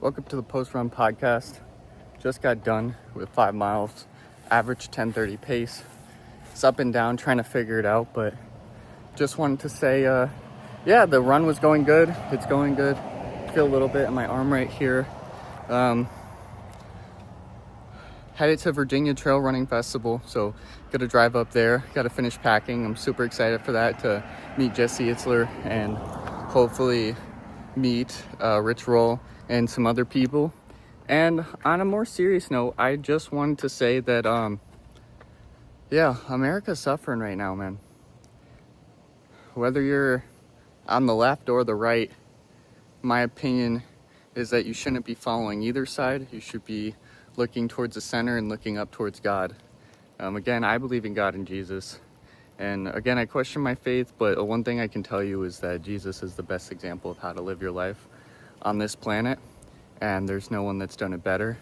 Welcome to the Post Run Podcast. Just got done with 5 miles, average 10:30 pace. It's up and down, trying to figure it out, but just wanted to say, the run was going good. It's going good. Feel a little bit in my arm right here. Headed to Virginia Trail Running Festival, so gotta drive up there. Gotta finish packing. I'm super excited for that, to meet Jesse Itzler and hopefully meet Rich Roll and some other people. And on a more serious note, I just wanted to say that America's suffering right now, man. Whether you're on the left or the right, my opinion is that you shouldn't be following either side. You should be looking towards the center and looking up towards God. Again, I believe in God and Jesus. And again, I question my faith, but one thing I can tell you is that Jesus is the best example of how to live your life on this planet. And there's no one that's done it better.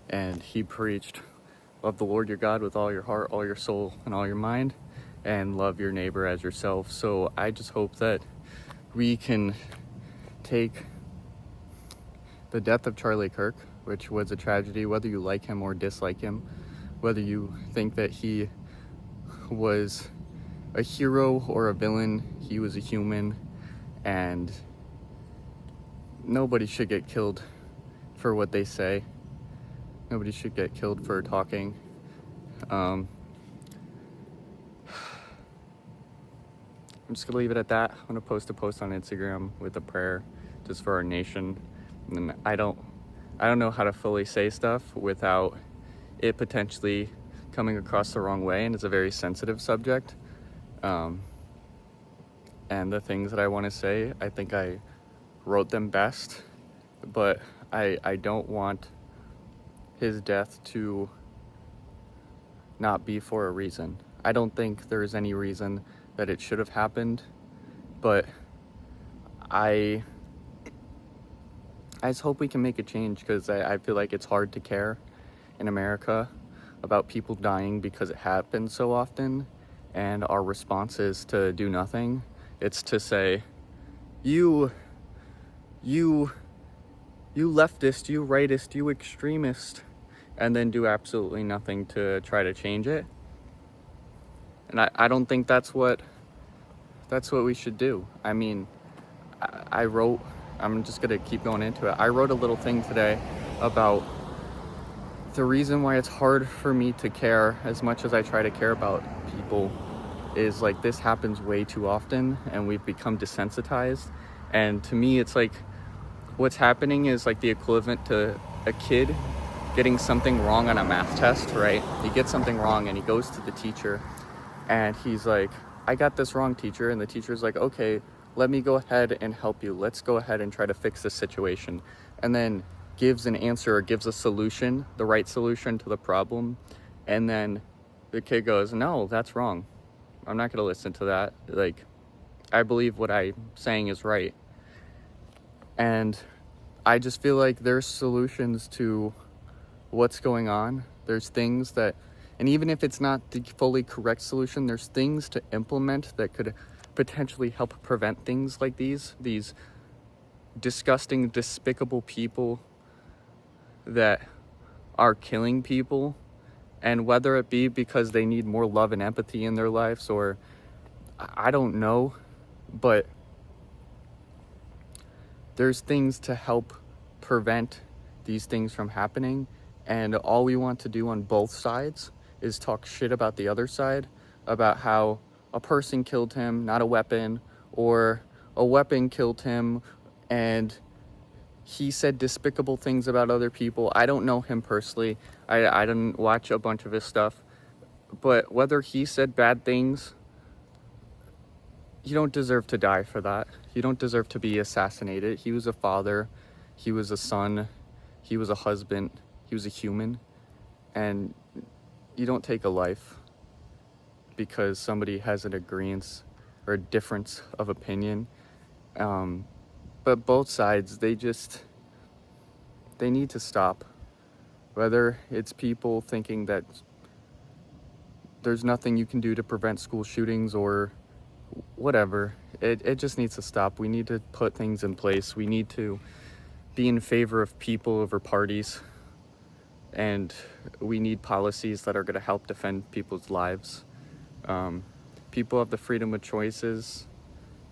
And he preached, love the Lord your God with all your heart, all your soul, and all your mind, and love your neighbor as yourself. So I just hope that we can take the death of Charlie Kirk, which was a tragedy, whether you like him or dislike him, whether you think that he was a hero or a villain, he was a human, and nobody should get killed for what they say. Nobody should get killed for talking. I'm just gonna leave it at that. I'm gonna post a post on Instagram with a prayer just for our nation. And I don't know how to fully say stuff without it potentially coming across the wrong way, and it's a very sensitive subject. And the things that I want to say, I think I wrote them best, but I don't want his death to not be for a reason. I don't think there's any reason that it should have happened, but I just hope we can make a change, because I feel like it's hard to care in America about people dying because it happens so often, and our response is to do nothing. It's to say, you leftist, you rightist, you extremist, and then do absolutely nothing to try to change it. And I don't think that's what we should do. I mean, I'm just gonna keep going into it. I wrote a little thing today about the reason why it's hard for me to care as much as I try to care about people is like this happens way too often, and we've become desensitized. And to me, it's like what's happening is like the equivalent to a kid getting something wrong on a math test, right? He gets something wrong and he goes to the teacher and he's like, I got this wrong, teacher. And the teacher's like, okay, let me go ahead and help you. Let's go ahead and try to fix this situation. And then gives an answer or gives a solution, the right solution to the problem. And then the kid goes, no, that's wrong. I'm not going to listen to that. Like, I believe what I'm saying is right. And I just feel like there's solutions to what's going on. There's things that, and even if it's not the fully correct solution, there's things to implement that could potentially help prevent things like these disgusting, despicable people that are killing people. And whether it be because they need more love and empathy in their lives, or I don't know, but there's things to help prevent these things from happening. And all we want to do on both sides is talk shit about the other side, about how a person killed him, not a weapon, or a weapon killed him, and he said despicable things about other people. I don't know him personally. I didn't watch a bunch of his stuff. But whether he said bad things, you don't deserve to die for that. You don't deserve to be assassinated. He was a father. He was a son. He was a husband. He was a human. And you don't take a life because somebody has an agreement or a difference of opinion. But both sides, they need to stop. Whether it's people thinking that there's nothing you can do to prevent school shootings or whatever, it just needs to stop. We need to put things in place. We need to be in favor of people over parties, and we need policies that are going to help defend people's lives. People have the freedom of choices,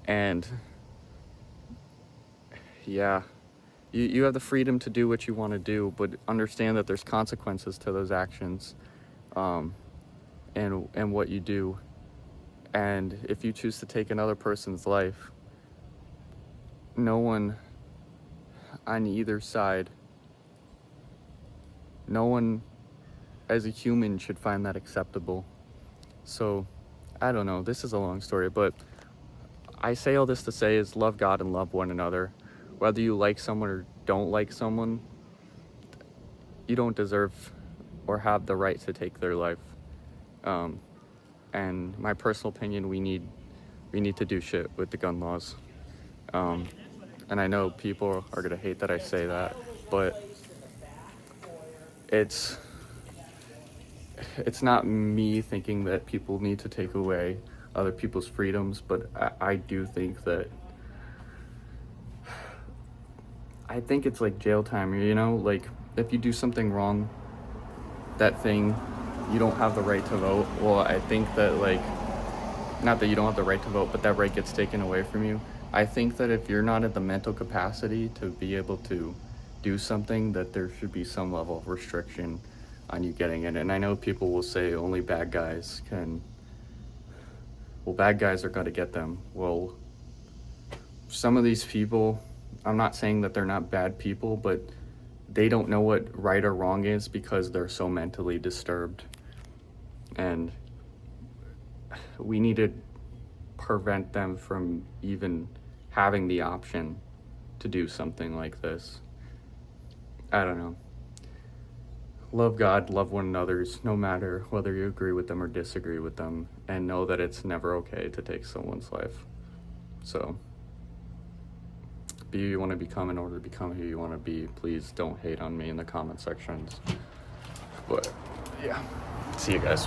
and yeah, you have the freedom to do what you want to do, but understand that there's consequences to those actions, and what you do. And if you choose to take another person's life, no one on either side, no one as a human should find that acceptable. So, I don't know, this is a long story, but I say all this to say is love God and love one another. Whether you like someone or don't like someone, you don't deserve or have the right to take their life. And my personal opinion, we need to do shit with the gun laws. And I know people are gonna hate that I say that, but it's not me thinking that people need to take away other people's freedoms, but I do think that I think it's like jail time, you know, like if you do something wrong, that thing, you don't have the right to vote. Well, I think that, like, not that you don't have the right to vote, but that right gets taken away from you. I think that if you're not at the mental capacity to be able to do something, that there should be some level of restriction on you getting it. And I know people will say only bad guys can, well, bad guys are going to get them. Well, some of these people, I'm not saying that they're not bad people, but they don't know what right or wrong is because they're so mentally disturbed. And we need to prevent them from even having the option to do something like this. I don't know. Love God, love one another, no matter whether you agree with them or disagree with them, and know that it's never okay to take someone's life. So, be who you want to become in order to become who you want to be. Please don't hate on me in the comment sections. But, yeah. See you guys.